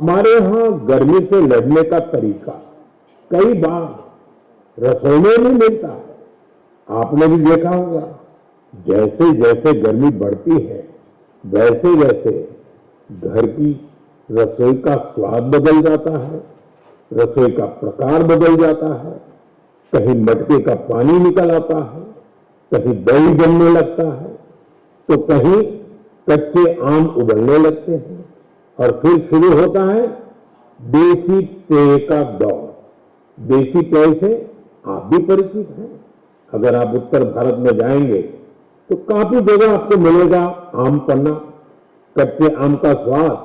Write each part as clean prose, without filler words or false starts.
हमारे यहाँ गर्मी से लड़ने का तरीका कई बार रसोई में नहीं मिलता है। आपने भी देखा होगा, जैसे जैसे गर्मी बढ़ती है वैसे वैसे घर की रसोई का स्वाद बदल जाता है, रसोई का प्रकार बदल जाता है। कहीं मटके का पानी निकल आता है, कहीं दही जमने लगता है, तो कहीं कच्चे आम उबलने लगते हैं और फिर शुरू होता है देसी पेय का दौर। देसी पेय से आप भी परिचित हैं। अगर आप उत्तर भारत में जाएंगे तो काफी जगह आपको मिलेगा आम पन्ना, कच्चे आम का स्वाद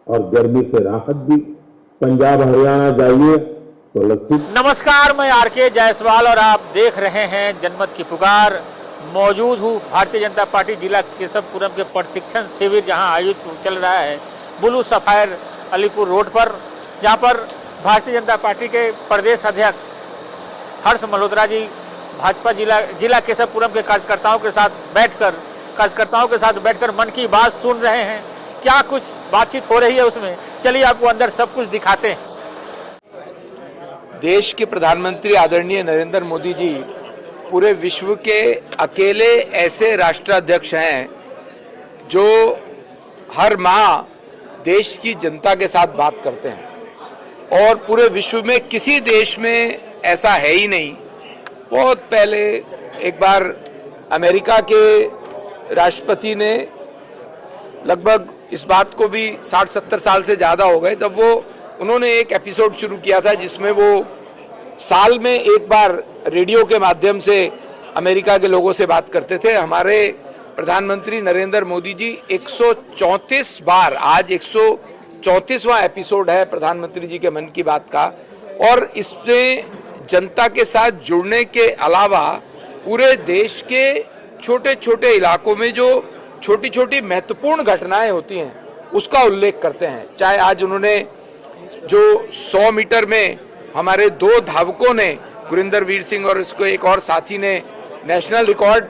और गर्मी से राहत भी। पंजाब हरियाणा जाइए तो लस्सी। नमस्कार, मैं आरके जायसवाल और आप देख रहे हैं जनमत की पुकार। मौजूद हूँ भारतीय जनता पार्टी जिला केशवपुरम के प्रशिक्षण शिविर जहां आयोजित चल रहा है ब्लू सफायर अलीपुर रोड पर, जहां पर भारतीय जनता पार्टी के प्रदेश अध्यक्ष हर्ष मल्होत्रा जी भाजपा जिला केशवपुरम के कार्यकर्ताओं के साथ बैठकर मन की बात सुन रहे हैं। क्या कुछ बातचीत हो रही है उसमें, चलिए आपको अंदर सब कुछ दिखाते हैं। देश के प्रधानमंत्री आदरणीय नरेंद्र मोदी जी पूरे विश्व के अकेले ऐसे राष्ट्राध्यक्ष हैं जो हर माह देश की जनता के साथ बात करते हैं और पूरे विश्व में किसी देश में ऐसा है ही नहीं। बहुत पहले एक बार अमेरिका के राष्ट्रपति ने, लगभग इस बात को भी 60-70 साल से ज़्यादा हो गए, तब उन्होंने एक एपिसोड शुरू किया था जिसमें वो साल में एक बार रेडियो के माध्यम से अमेरिका के लोगों से बात करते थे। हमारे प्रधानमंत्री नरेंद्र मोदी जी 134 बार, आज 134वां एपिसोड है प्रधानमंत्री जी के मन की बात का, और इसमें जनता के साथ जुड़ने के अलावा पूरे देश के छोटे छोटे इलाकों में जो छोटी छोटी महत्वपूर्ण घटनाएं होती हैं उसका उल्लेख करते हैं। चाहे आज उन्होंने जो 100 मीटर में हमारे 2 धावकों ने, गुरिंदर वीर सिंह और उसको एक और साथी ने नेशनल रिकॉर्ड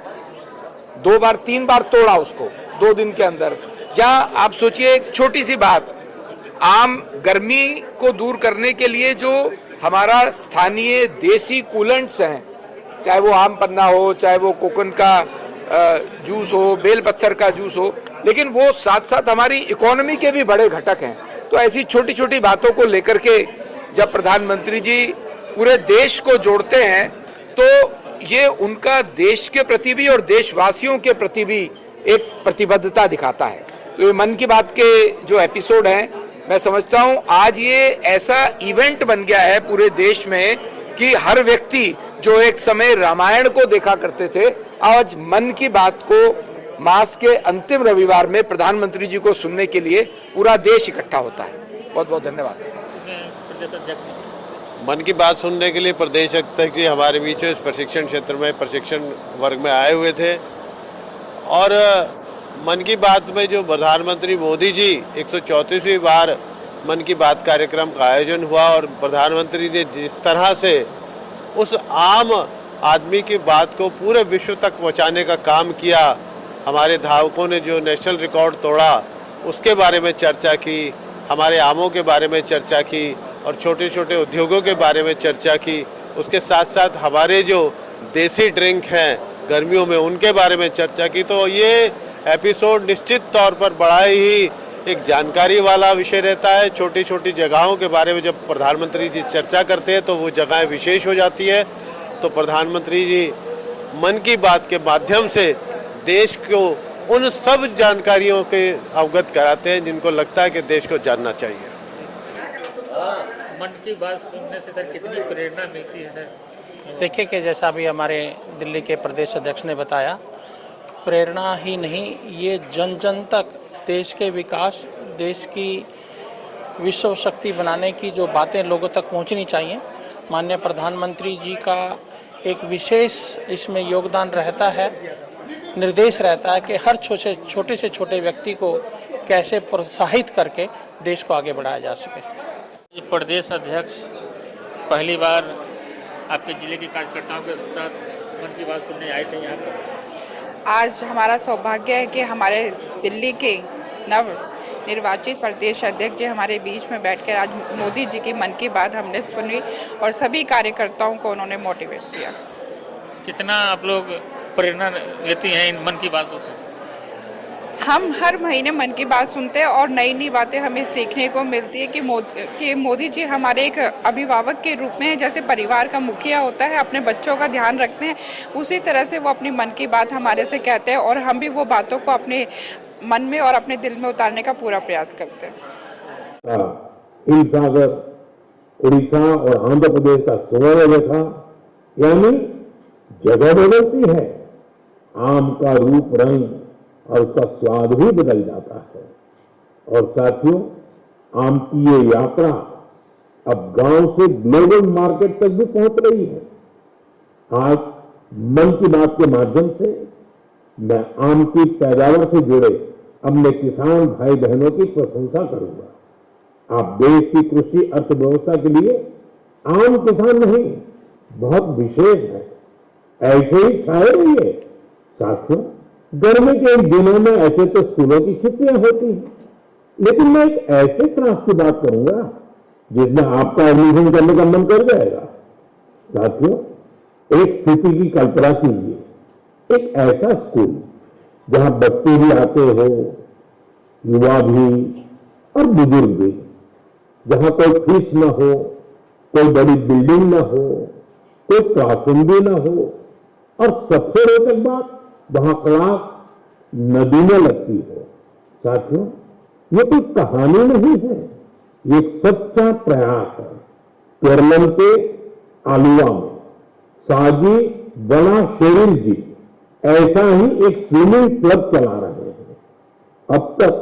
3 बार तोड़ा उसको 2 दिन के अंदर। जहां आप सोचिए एक छोटी सी बात, आम गर्मी को दूर करने के लिए जो हमारा स्थानीय देसी कूलेंट्स हैं, चाहे वो आम पन्ना हो, चाहे वो कोकन का जूस हो, बेल पत्थर का जूस हो, लेकिन वो साथ साथ हमारी इकोनॉमी के भी बड़े घटक हैं। तो ऐसी छोटी छोटी बातों को लेकर के जब प्रधानमंत्री जी पूरे देश को जोड़ते हैं तो ये उनका देश के प्रति भी और देशवासियों के प्रति भी एक प्रतिबद्धता दिखाता है। तो ये मन की बात के जो एपिसोड हैं, मैं समझता हूँ आज ये ऐसा इवेंट बन गया है पूरे देश में कि हर व्यक्ति जो एक समय रामायण को देखा करते थे, आज मन की बात को मास के अंतिम रविवार में प्रधानमंत्री जी को सुनने के लिए पूरा देश इकट्ठा होता है। बहुत बहुत धन्यवाद। मन की बात सुनने के लिए प्रदेश अध्यक्ष जी हमारे बीच इस प्रशिक्षण क्षेत्र में प्रशिक्षण वर्ग में आए हुए थे, और मन की बात में जो प्रधानमंत्री मोदी जी 134वीं बार मन की बात कार्यक्रम का आयोजन हुआ और प्रधानमंत्री ने जिस तरह से उस आम आदमी की बात को पूरे विश्व तक पहुंचाने का काम किया, हमारे धावकों ने जो नेशनल रिकॉर्ड तोड़ा उसके बारे में चर्चा की, हमारे आमों के बारे में चर्चा की और छोटे छोटे उद्योगों के बारे में चर्चा की। उसके साथ साथ हमारे जो देसी ड्रिंक हैं गर्मियों में उनके बारे में चर्चा की। तो ये एपिसोड निश्चित तौर पर बड़ा ही एक जानकारी वाला विषय रहता है। छोटी छोटी जगहों के बारे में जब प्रधानमंत्री जी चर्चा करते हैं तो वो जगहें विशेष हो जाती है। तो प्रधानमंत्री जी मन की बात के माध्यम से देश को उन सब जानकारियों के अवगत कराते हैं जिनको लगता है कि देश को जानना चाहिए। मन की बात सुनने से सर कितनी प्रेरणा मिलती है सर? देखिए कि जैसा अभी हमारे दिल्ली के प्रदेश अध्यक्ष ने बताया, प्रेरणा ही नहीं, ये जन जन तक देश के विकास, देश की विश्व शक्ति बनाने की जो बातें लोगों तक पहुंचनी चाहिए। माननीय प्रधानमंत्री जी का एक विशेष इसमें योगदान रहता है, निर्देश रहता है कि हर छोटे से छोटे व्यक्ति को कैसे प्रोत्साहित करके देश को आगे बढ़ाया जा सके। प्रदेश अध्यक्ष पहली बार आपके जिले के कार्यकर्ताओं के साथ मन की बात सुनने आए थे यहाँ पर। आज हमारा सौभाग्य है कि हमारे दिल्ली के नव निर्वाचित प्रदेश अध्यक्ष जी हमारे बीच में बैठकर आज मोदी जी की मन की बात हमने सुनी और सभी कार्यकर्ताओं को उन्होंने मोटिवेट किया। कितना आप लोग प्रेरणा लेती हैं इन मन की बातों से? हम हर महीने मन की बात सुनते हैं और नई नई बातें हमें सीखने को मिलती है कि मोदी जी हमारे एक अभिभावक के रूप में, जैसे परिवार का मुखिया होता है, अपने बच्चों का ध्यान रखते हैं, उसी तरह से वो अपनी मन की बात हमारे से कहते हैं और हम भी वो बातों को अपने मन में और अपने दिल में उतारने का पूरा प्रयास करते हैं। हिंद सागर, उड़ीसा और आंध्र प्रदेश का स्वर्ण रेखा यानी जगह बदलती है, आम का रूप रंग और उसका स्वाद भी बदल जाता है। और साथियों, आम की ये यात्रा अब गांव से ग्लोबल मार्केट तक भी पहुंच रही है। आज मन की बात के माध्यम से मैं आम की पैदावार से जुड़े अपने किसान भाई बहनों की प्रशंसा करूंगा। आप देश की कृषि अर्थव्यवस्था के लिए आम किसान नहीं, बहुत विशेष है। ऐसे ही छाए रहिए। साथियों, गर्मी के इन दिनों में ऐसे तो स्कूलों की छुट्टियां होती हैं, लेकिन मैं एक ऐसे क्लास की बात करूंगा जिसमें आपका एडमिशन करने का मन कर जाएगा। साथियों, एक स्थिति की कल्पना कीजिए, एक ऐसा स्कूल जहां बच्चे भी आते हो, युवा भी और बुजुर्ग भी, जहां कोई फीस न हो, कोई बड़ी बिल्डिंग न हो, कोई क्लासरूम भी न हो, और सबसे रोचक बात, वहां क्लास नदी में लगती हो। साथियों, ये कोई कहानी नहीं है, ये एक सच्चा प्रयास है। केरल के आलुवा में साजी बड़ा शेरिल जी ऐसा ही एक स्विमिंग क्लब चला रहे हैं। अब तक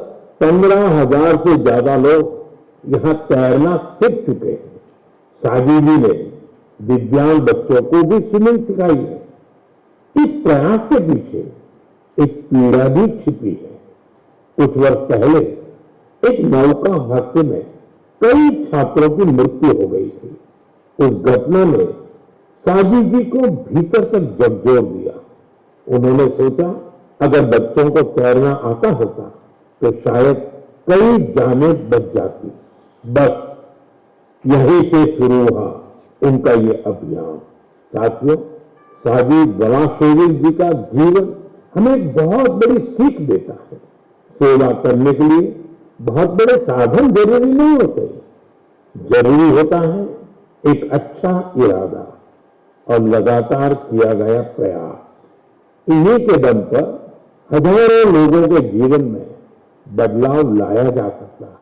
15,000 से ज्यादा लोग यहां तैरना सीख चुके हैं। साजी जी ने दिव्यांग बच्चों को भी स्विमिंग सिखाई है। इस प्रयास के पीछे एक पीड़ा भी छिपी है। कुछ वर्ष पहले एक नौका हादसे में कई छात्रों की मृत्यु हो गई थी। उस घटना ने साजी जी को भीतर तक झकझोर दिया। उन्होंने सोचा, अगर बच्चों को तैरना आता होता तो शायद कई जानें बच जाती। बस यहीं से शुरू हुआ उनका ये अभियान। साथियों, साजी गवाशेविल जी का जीवन हमें एक बहुत बड़ी सीख देता है। सेवा करने के लिए बहुत बड़े साधन जरूरी नहीं होते, जरूरी होता है एक अच्छा इरादा और लगातार किया गया प्रयास। इन्हीं के दम पर हजारों लोगों के जीवन में बदलाव लाया जा सकता है।